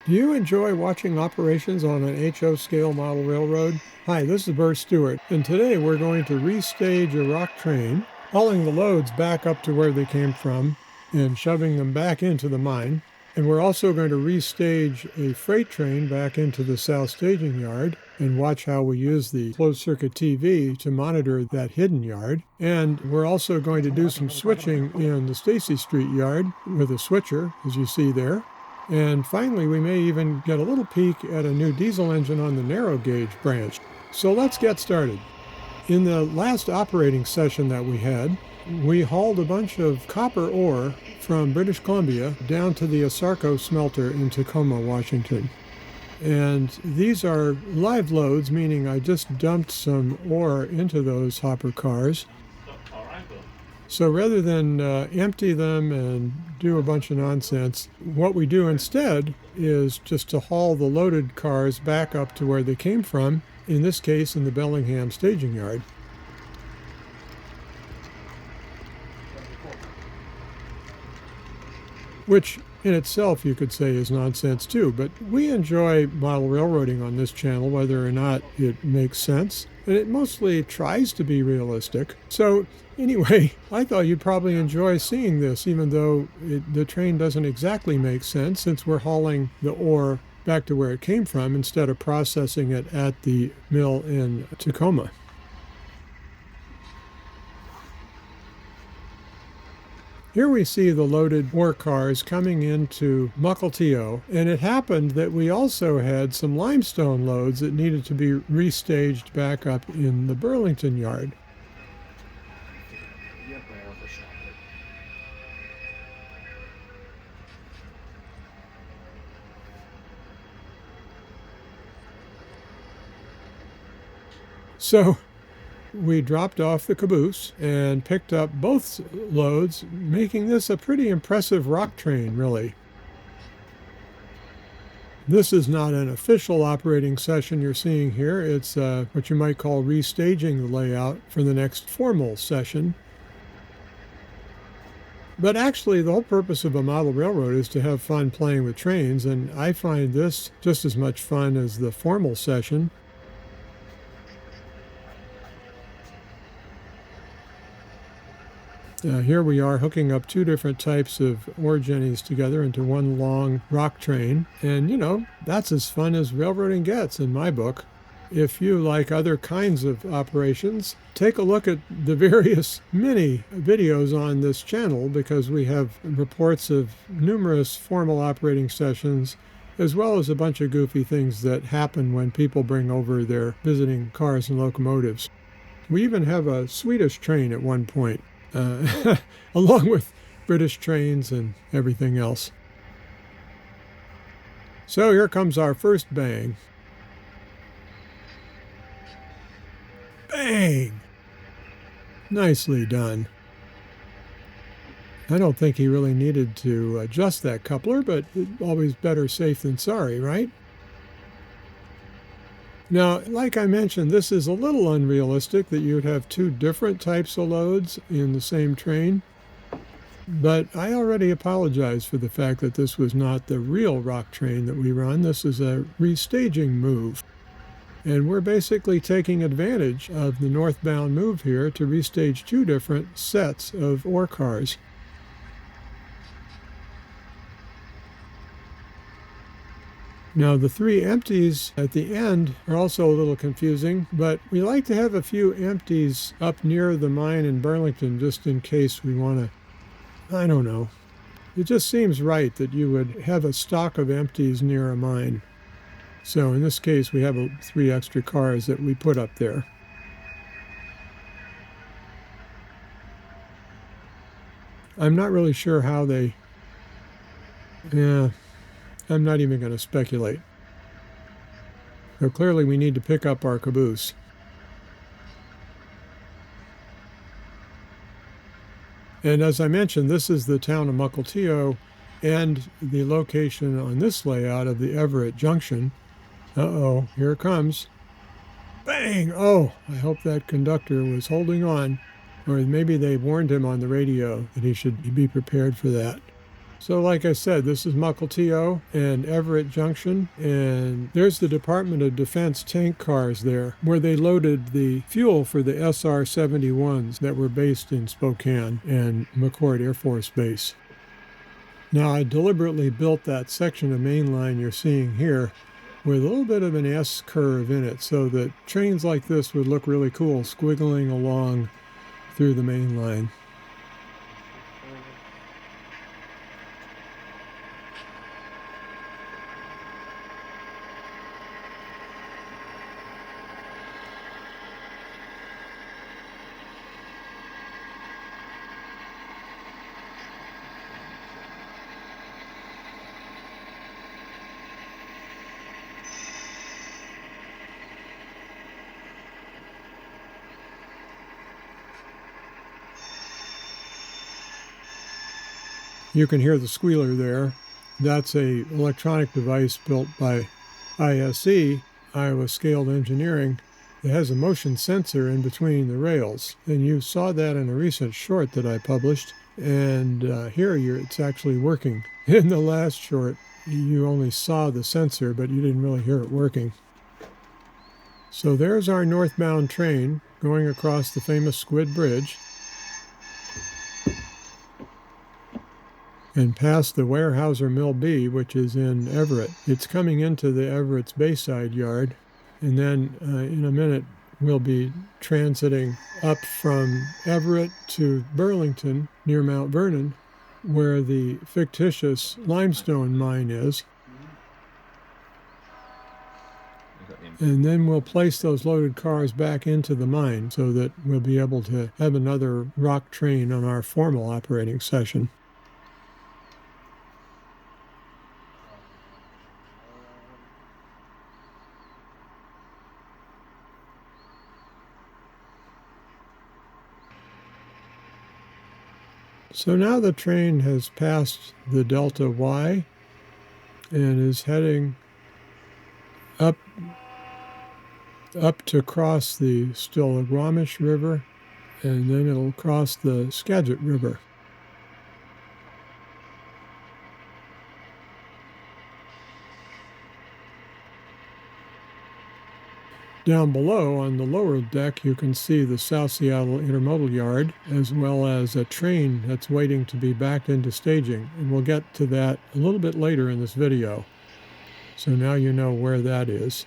Do you enjoy watching operations on an HO scale model railroad? Hi, this is Burr Stewart, and today we're going to restage a rock train, hauling the loads back up to where they came from and shoving them back into the mine. And we're also going to restage a freight train back into the south staging yard and watch how we use the closed-circuit TV to monitor that hidden yard. And we're also going to do some switching in the Stacy Street yard with a switcher, as you see there. And finally, we may even get a little peek at a new diesel engine on the narrow gauge branch. So let's get started. In the last operating session that we had, we hauled a bunch of copper ore from British Columbia down to the Asarco smelter in Tacoma, Washington. And these are live loads, meaning I just dumped some ore into those hopper cars. So rather than empty them and do a bunch of nonsense, what we do instead is just to haul the loaded cars back up to where they came from, in this case in the Bellingham staging yard. Which in itself you could say is nonsense too, but we enjoy model railroading on this channel whether or not it makes sense, and it mostly tries to be realistic. So anyway, I thought you'd probably enjoy seeing this, even though the train doesn't exactly make sense since we're hauling the ore back to where it came from instead of processing it at the mill in Tacoma. Here we see the loaded ore cars coming into Mukilteo, and it happened that we also had some limestone loads that needed to be restaged back up in the Burlington yard. So we dropped off the caboose and picked up both loads, making this a pretty impressive rock train, really. This is not an official operating session you're seeing here. It's what you might call restaging the layout for the next formal session. But actually, the whole purpose of a model railroad is to have fun playing with trains, and I find this just as much fun as the formal session. Here we are hooking up two different types of ore jennies together into one long rock train. And, you know, that's as fun as railroading gets in my book. If you like other kinds of operations, take a look at the various mini videos on this channel because we have reports of numerous formal operating sessions as well as a bunch of goofy things that happen when people bring over their visiting cars and locomotives. We even have a Swedish train at one point. Along with British trains and everything else. So here comes our first bang. Bang! Nicely done. I don't think he really needed to adjust that coupler, but always better safe than sorry, right? Now, like I mentioned, this is a little unrealistic that you would have two different types of loads in the same train. But I already apologize for the fact that this was not the real rock train that we run. This is a restaging move. And we're basically taking advantage of the northbound move here to restage two different sets of ore cars. Now, the three empties at the end are also a little confusing, but we like to have a few empties up near the mine in Burlington just in case we want to, I don't know. It just seems right that you would have a stock of empties near a mine. So in this case, we have three extra cars that we put up there. I'm not really sure how they... I'm not even going to speculate. So clearly we need to pick up our caboose. And as I mentioned, this is the town of Mukilteo and the location on this layout of the Everett Junction. Uh-oh, here it comes. Bang! Oh, I hope that conductor was holding on. Or maybe they warned him on the radio that he should be prepared for that. So like I said, this is Mukilteo and Everett Junction, and there's the Department of Defense tank cars there, where they loaded the fuel for the SR-71s that were based in Spokane and McChord Air Force Base. Now, I deliberately built that section of main line you're seeing here with a little bit of an S-curve in it so that trains like this would look really cool squiggling along through the main line. You can hear the squealer there. That's an electronic device built by ISE, Iowa Scaled Engineering. It has a motion sensor in between the rails, and you saw that in a recent short that I published, and here it's actually working. In the last short, you only saw the sensor, but you didn't really hear it working. So there's our northbound train going across the famous Squid Bridge and past the Weyerhaeuser Mill B, which is in Everett. It's coming into the Everett's Bayside yard, and then in a minute we'll be transiting up from Everett to Burlington near Mount Vernon, where the fictitious limestone mine is. And then we'll place those loaded cars back into the mine so that we'll be able to have another rock train on our formal operating session. So now the train has passed the Delta Y and is heading up to cross the Stillaguamish River, and then it'll cross the Skagit River. Down below on the lower deck you can see the South Seattle Intermodal Yard, as well as a train that's waiting to be backed into staging, and we'll get to that a little bit later in this video. So now you know where that is.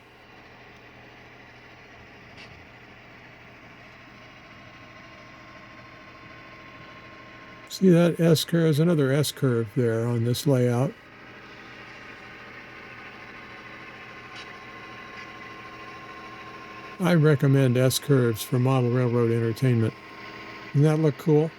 See that S-curve? There's another S-curve there on this layout. I recommend S-curves for model railroad entertainment. Doesn't that look cool?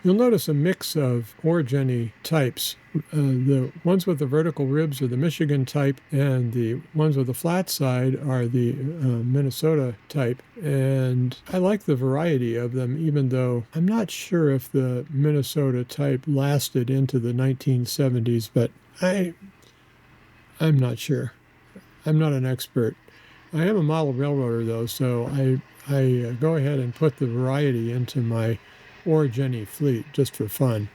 You'll notice a mix of orogeny types. The ones with the vertical ribs are the Michigan type, and the ones with the flat side are the Minnesota type. And I like the variety of them, even though I'm not sure if the Minnesota type lasted into the 1970s, but I'm not sure. I'm not an expert. I am a model railroader, though, so I go ahead and put the variety into my orogeny fleet just for fun.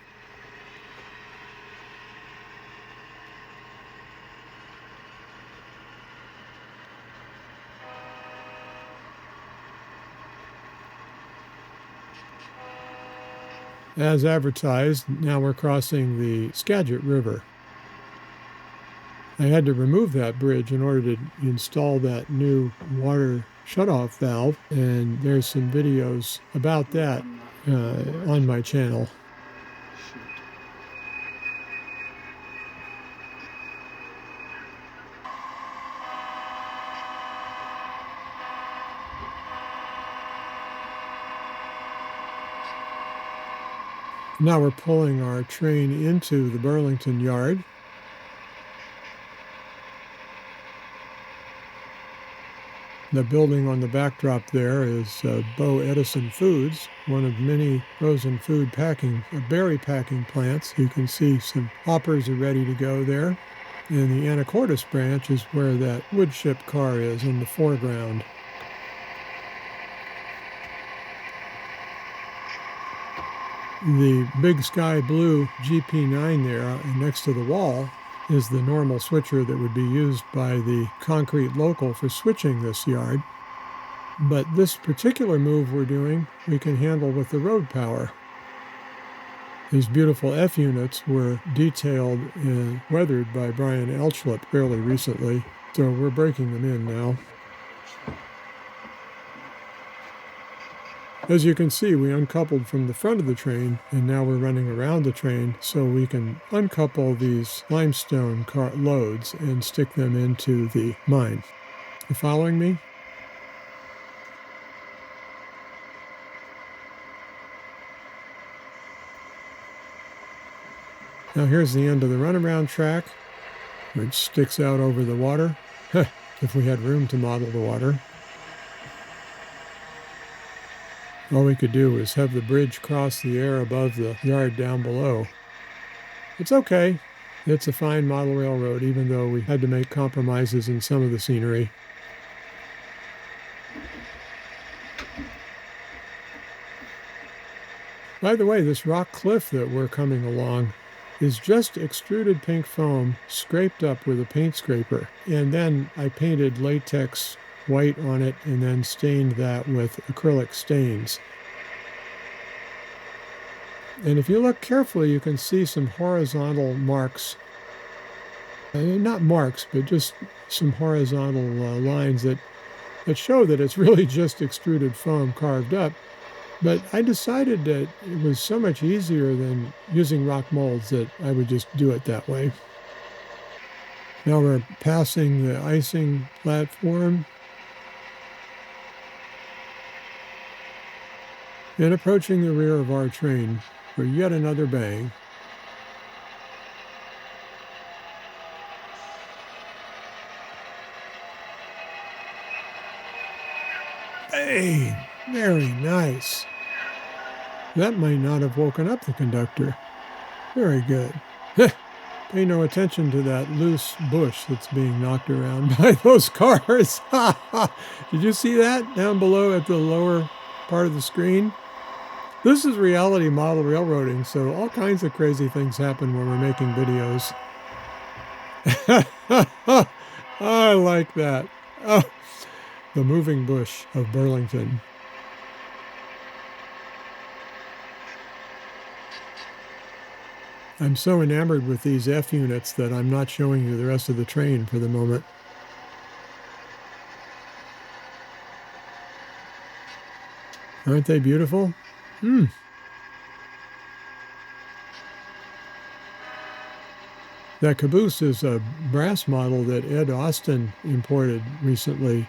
As advertised, now we're crossing the Skagit River. I had to remove that bridge in order to install that new water shutoff valve, and there's some videos about that on my channel. Now we're pulling our train into the Burlington yard. The building on the backdrop there is Bo Edison Foods, one of many frozen food packing, berry packing plants. You can see some hoppers are ready to go there. And the Anacortes branch is where that wood ship car is in the foreground. The big sky blue GP9 there next to the wall is the normal switcher that would be used by the concrete local for switching this yard. But this particular move we're doing, we can handle with the road power. These beautiful F-units were detailed and weathered by Brian Elchlepp fairly recently, so we're breaking them in now. As you can see, we uncoupled from the front of the train, and now we're running around the train so we can uncouple these limestone loads and stick them into the mine. You following me? Now here's the end of the runaround track, which sticks out over the water, if we had room to model the water. All we could do was have the bridge cross the air above the yard down below. It's okay. It's a fine model railroad, even though we had to make compromises in some of the scenery. By the way, this rock cliff that we're coming along is just extruded pink foam scraped up with a paint scraper. And then I painted latex white on it and then stained that with acrylic stains. And if you look carefully, you can see some horizontal marks. Not marks, but just some horizontal lines that show that it's really just extruded foam carved up. But I decided that it was so much easier than using rock molds that I would just do it that way. Now we're passing the icing platform and approaching the rear of our train for yet another bang. Bang! Very nice. That might not have woken up the conductor. Very good. Pay no attention to that loose bush that's being knocked around by those cars. Did you see that down below at the lower part of the screen? This is reality model railroading, so all kinds of crazy things happen when we're making videos. I like that. Oh, the moving bush of Burlington. I'm so enamored with these F-units that I'm not showing you the rest of the train for the moment. Aren't they beautiful? That caboose is a brass model that Ed Austin imported recently.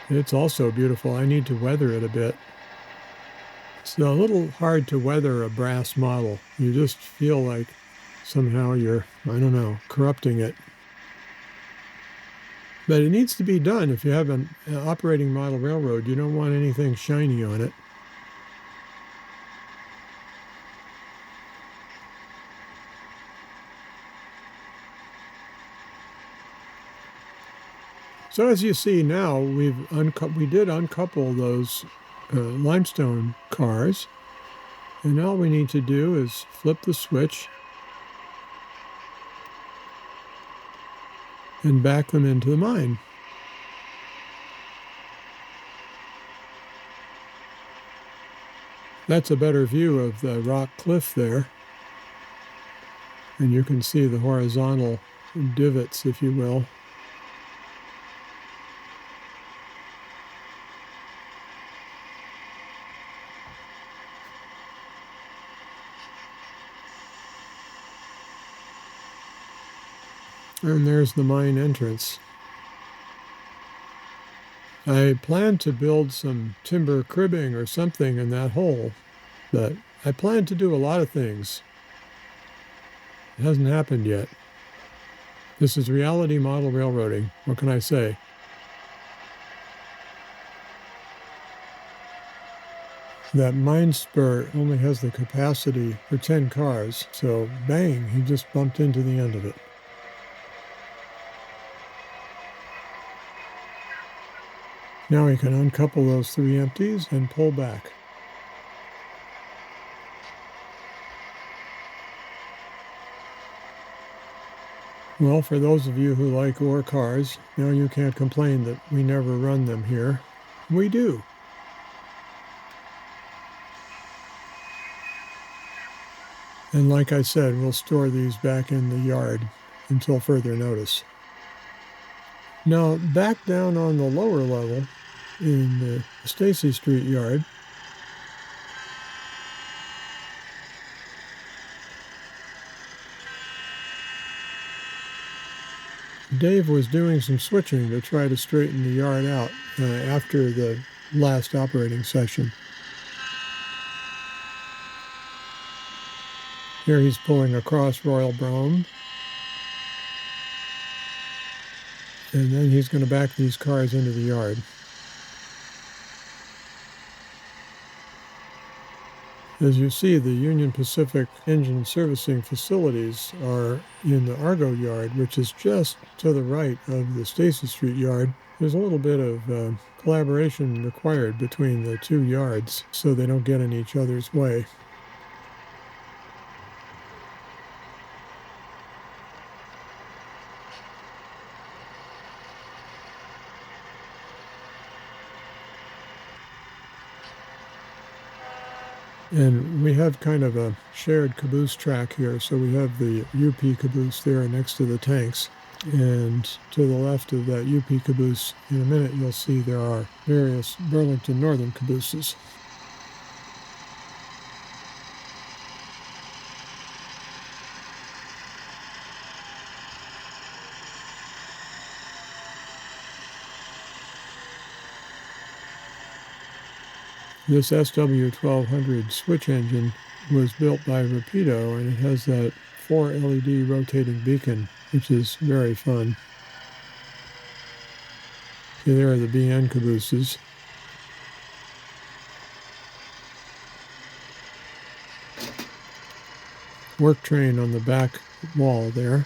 It's also beautiful. I need to weather it a bit. It's a little hard to weather a brass model. You just feel like somehow you're, I don't know, corrupting it. But it needs to be done. If you have an operating model railroad, you don't want anything shiny on it. So as you see now, we did uncouple those limestone cars, and all we need to do is flip the switch and back them into the mine. That's a better view of the rock cliff there, and you can see the horizontal divots, if you will. And there's the mine entrance. I plan to build some timber cribbing or something in that hole, but I plan to do a lot of things. It hasn't happened yet. This is reality model railroading. What can I say? That mine spur only has the capacity for 10 cars, so bang, he just bumped into the end of it. Now we can uncouple those 3 empties and pull back. Well, for those of you who like ore cars, now you can't complain that we never run them here. We do. And like I said, we'll store these back in the yard until further notice. Now, back down on the lower level in the Stacy Street yard, Dave was doing some switching to try to straighten the yard out after the last operating session. Here he's pulling across Royal Brome. And then he's going to back these cars into the yard. As you see, the Union Pacific engine servicing facilities are in the Argo yard, which is just to the right of the Stacy Street yard. There's a little bit of collaboration required between the two yards so they don't get in each other's way. And we have kind of a shared caboose track here, so we have the UP caboose there next to the tanks. And to the left of that UP caboose, in a minute you'll see there are various Burlington Northern cabooses. This SW1200 switch engine was built by Rapido, and it has that 4 LED rotating beacon, which is very fun. Okay, there are the BN cabooses. Work train on the back wall there.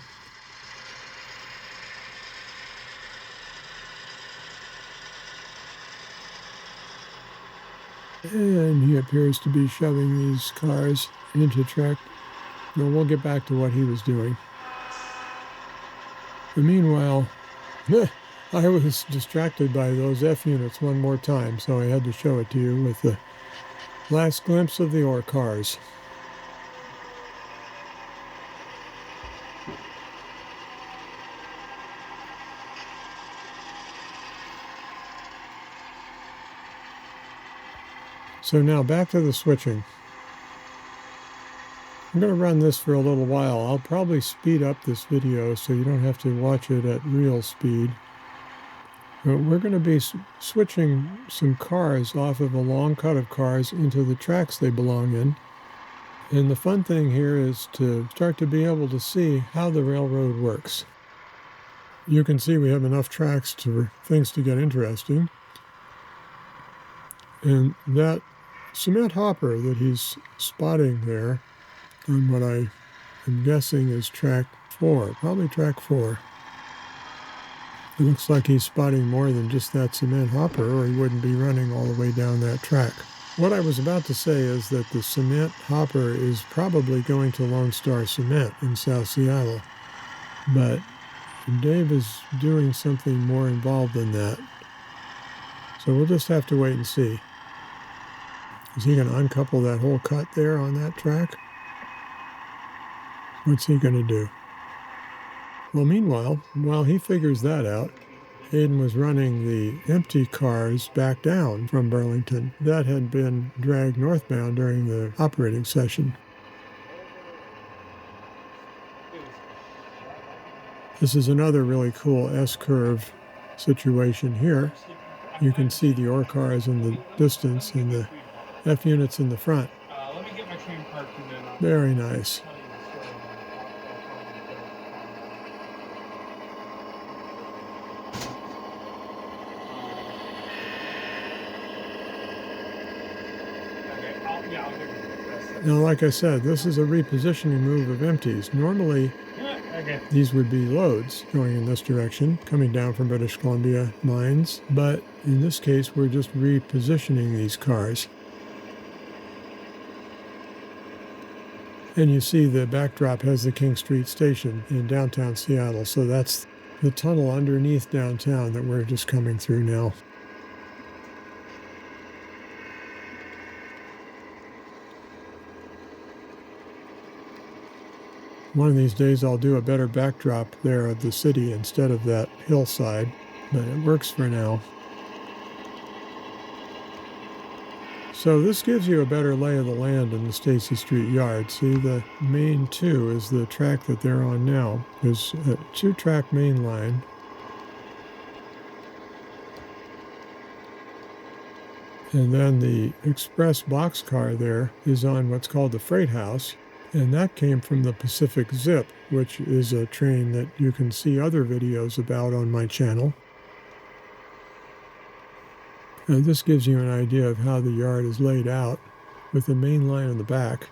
And he appears to be shoving these cars into track. No, we'll get back to what he was doing. But meanwhile, I was distracted by those F-units one more time, so I had to show it to you with the last glimpse of the ore cars. So now back to the switching. I'm going to run this for a little while. I'll probably speed up this video so you don't have to watch it at real speed. But we're going to be switching some cars off of a long cut of cars into the tracks they belong in. And the fun thing here is to start to be able to see how the railroad works. You can see we have enough tracks for things to get interesting. And that cement hopper that he's spotting there on what I am guessing is track 4, probably track 4. It looks like he's spotting more than just that cement hopper, or he wouldn't be running all the way down that track. What I was about to say is that the cement hopper is probably going to Lone Star Cement in South Seattle, but Dave is doing something more involved than that. So we'll just have to wait and see. Is he going to uncouple that whole cut there on that track? What's he going to do? Well, meanwhile, while he figures that out, Hayden was running the empty cars back down from Burlington that had been dragged northbound during the operating session. This is another really cool S-curve situation here. You can see the ore cars in the distance and the F-units in the front. Let me get my train parked and then Very nice. Now, like I said, this is a repositioning move of empties. Normally, these would be loads going in this direction, coming down from British Columbia mines. But in this case, we're just repositioning these cars. And you see the backdrop has the King Street Station in downtown Seattle. So that's the tunnel underneath downtown that we're just coming through now. One of these days I'll do a better backdrop there of the city instead of that hillside, but it works for now. So this gives you a better lay of the land in the Stacy Street yard. See, the main 2 is the track that they're on now. There's a 2-track main line. And then the express boxcar there is on what's called the freight house. And that came from the Pacific Zip, which is a train that you can see other videos about on my channel. And this gives you an idea of how the yard is laid out with the main line in the back.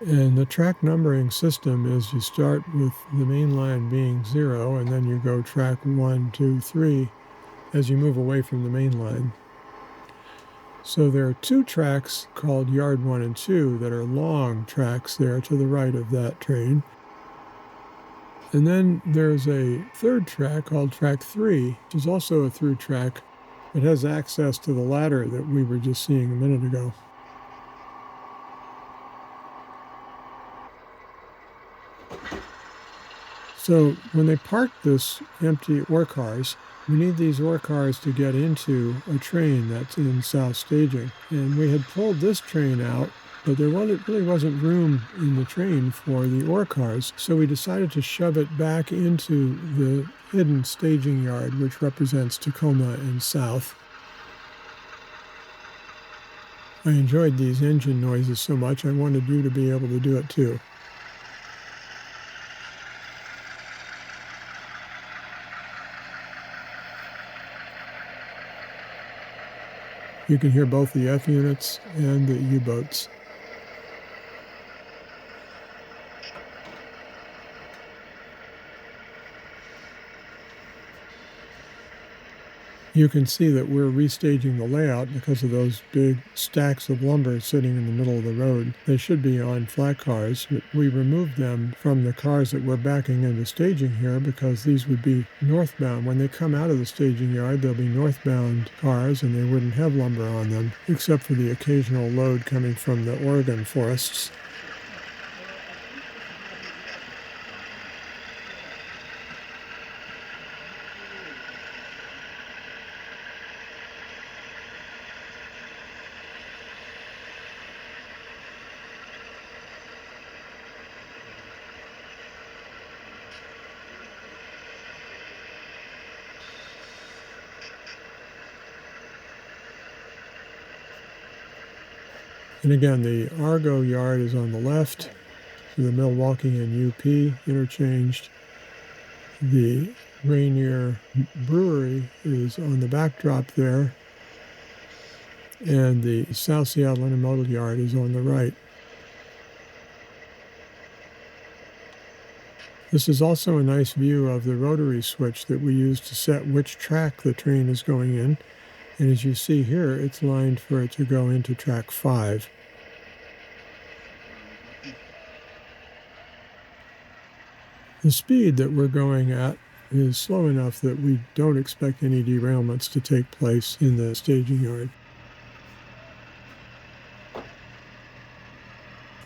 And the track numbering system is you start with the main line being 0, and then you go track 1, 2, 3 as you move away from the main line. So there are 2 tracks called Yard 1 and 2 that are long tracks there to the right of that train. And then there's a 3rd track called Track 3, which is also a through track. It has access to the ladder that we were just seeing a minute ago. So when they park this empty ore cars, we need these ore cars to get into a train that's in south staging. And we had pulled this train out, but there really wasn't room in the train for the ore cars. So we decided to shove it back into the hidden staging yard, which represents Tacoma and south. I enjoyed these engine noises so much, I wanted you to be able to do it too. You can hear both the F-units and the U-boats. You can see that we're restaging the layout because of those big stacks of lumber sitting in the middle of the road. They should be on flat cars, but we removed them from the cars that we're backing into staging here because these would be northbound. When they come out of the staging yard, they'll be northbound cars and they wouldn't have lumber on them, except for the occasional load coming from the Oregon forests. And again, the Argo yard is on the left, the Milwaukee and UP interchanged. The Rainier Brewery is on the backdrop there, and the South Seattle Intermodal yard is on the right. This is also a nice view of the rotary switch that we use to set which track the train is going in. And as you see here, it's lined for it to go into track 5. The speed that we're going at is slow enough that we don't expect any derailments to take place in the staging yard.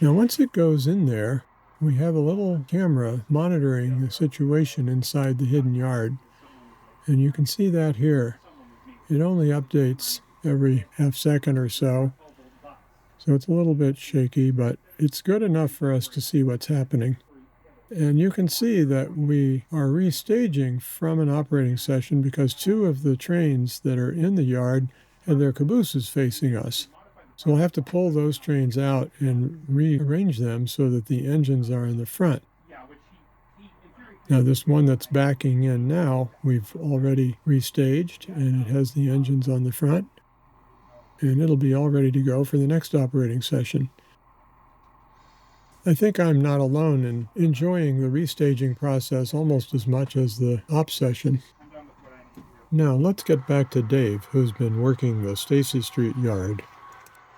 Now, once it goes in there, we have a little camera monitoring the situation inside the hidden yard. And you can see that here. It only updates every half second or so. So it's a little bit shaky, but it's good enough for us to see what's happening. And you can see that we are restaging from an operating session because 2 of the trains that are in the yard have their cabooses facing us. So we'll have to pull those trains out and rearrange them so that the engines are in the front. Now this one that's backing in now, we've already restaged and it has the engines on the front. And it'll be all ready to go for the next operating session. I think I'm not alone in enjoying the restaging process almost as much as the op session. Now let's get back to Dave, who's been working the Stacy Street yard.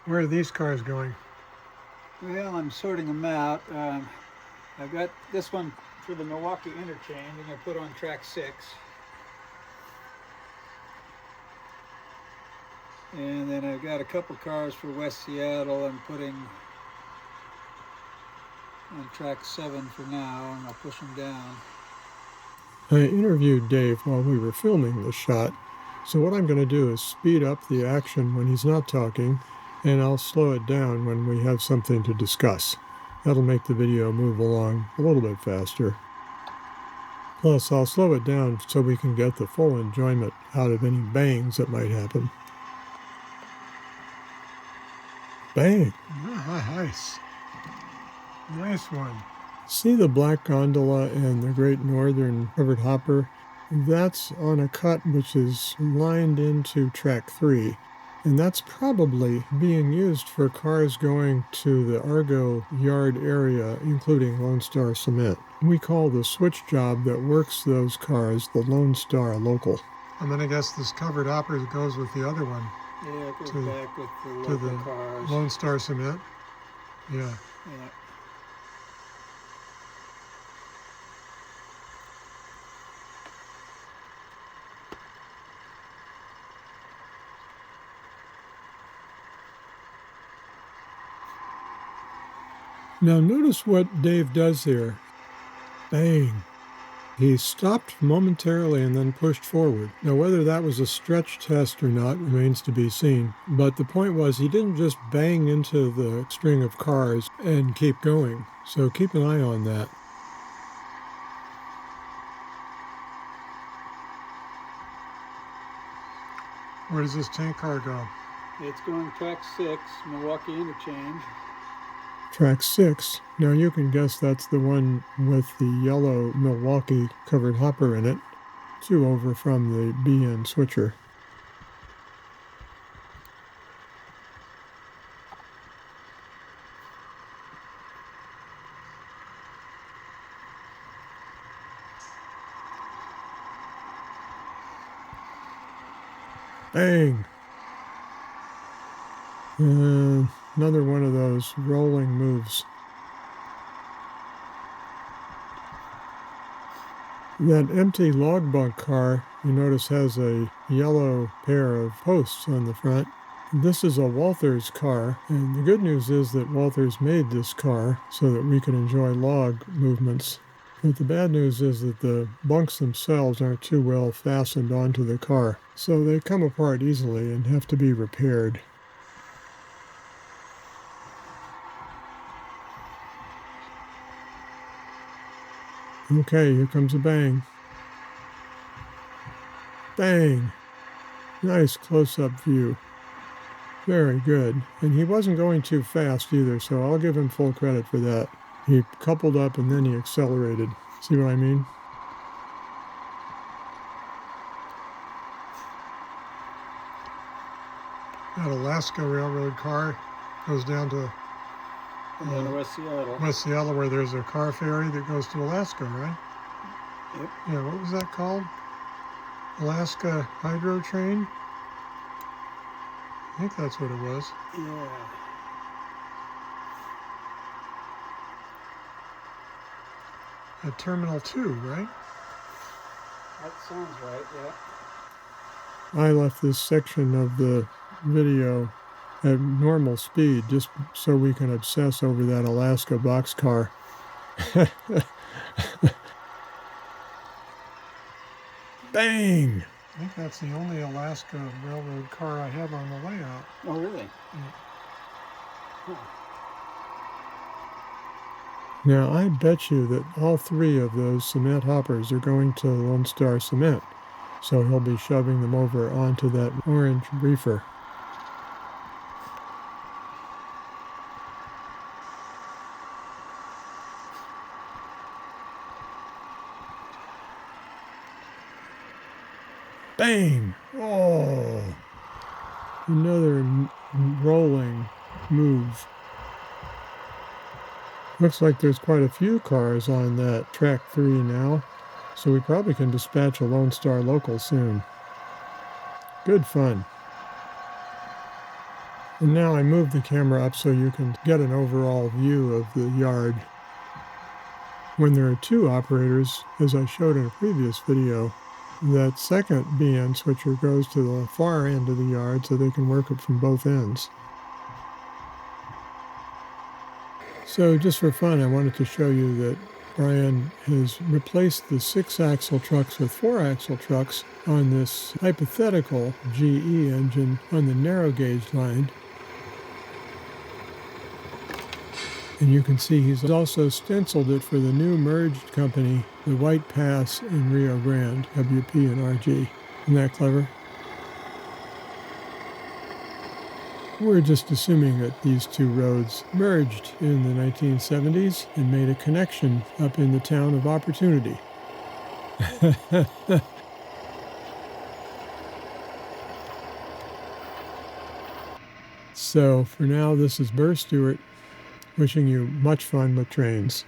Where are these cars going? Well, I'm sorting them out. I've got this one for the Milwaukee interchange. I'm going to put on track 6. And then I've got a couple cars for West Seattle I'm putting on track 7 for now, and I'll push them down. I interviewed Dave while we were filming this shot, so what I'm going to do is speed up the action when he's not talking, and I'll slow it down when we have something to discuss. That'll make the video move along a little bit faster. Plus, I'll slow it down so we can get the full enjoyment out of any bangs that might happen. Bang! Nice. Nice one. See the black gondola and the Great Northern covered hopper? That's on a cut which is lined into track 3. And that's probably being used for cars going to the Argo yard area, including Lone Star Cement. We call the switch job that works those cars the Lone Star Local. I'm going to guess this covered hopper goes with the other one. Yeah, it goes back with the local cars. Lone Star Cement? Yeah. Yeah. Now notice what Dave does here. Bang. He stopped momentarily and then pushed forward. Now whether that was a stretch test or not remains to be seen, but the point was he didn't just bang into the string of cars and keep going, so keep an eye on that. Where does this tank car go? It's going track 6, Milwaukee interchange. Track 6. Now you can guess that's the one with the yellow Milwaukee covered hopper in it, 2 over from the BN switcher. Bang! Another one of those rolling moves. That empty log bunk car, you notice, has a yellow pair of posts on the front. This is a Walthers car, and the good news is that Walthers made this car so that we can enjoy log movements. But the bad news is that the bunks themselves aren't too well fastened onto the car, so they come apart easily and have to be repaired. Okay, here comes a bang. Bang! Nice close-up view. Very good. And he wasn't going too fast either, so I'll give him full credit for that. He coupled up and then he accelerated. See what I mean? That Alaska Railroad car goes down to West Seattle. West Seattle, where there's a car ferry that goes to Alaska, right? Yep. Yeah, what was that called? Alaska Hydro Train? I think that's what it was. Yeah. At Terminal 2, right? That sounds right, yeah. I left this section of the video at normal speed just so we can obsess over that Alaska boxcar. Bang! I think that's the only Alaska Railroad car I have on the layout. Oh, really? Yeah. Huh. Now, I bet you that all 3 of those cement hoppers are going to Lone Star Cement, so he'll be shoving them over onto that orange reefer. Bang! Oh! Another rolling move. Looks like there's quite a few cars on that track 3 now, so we probably can dispatch a Lone Star local soon. Good fun. And now I move the camera up so you can get an overall view of the yard. When there are two operators, as I showed in a previous video, that second BN switcher goes to the far end of the yard so they can work it from both ends. So just for fun, I wanted to show you that Brian has replaced the 6-axle trucks with 4-axle trucks on this hypothetical GE engine on the narrow gauge line. And you can see he's also stenciled it for the new merged company, the White Pass and Rio Grande, WP&RG. Isn't that clever? We're just assuming that these two roads merged in the 1970s and made a connection up in the town of Opportunity. So for now, this is Burr Stewart wishing you much fun with trains.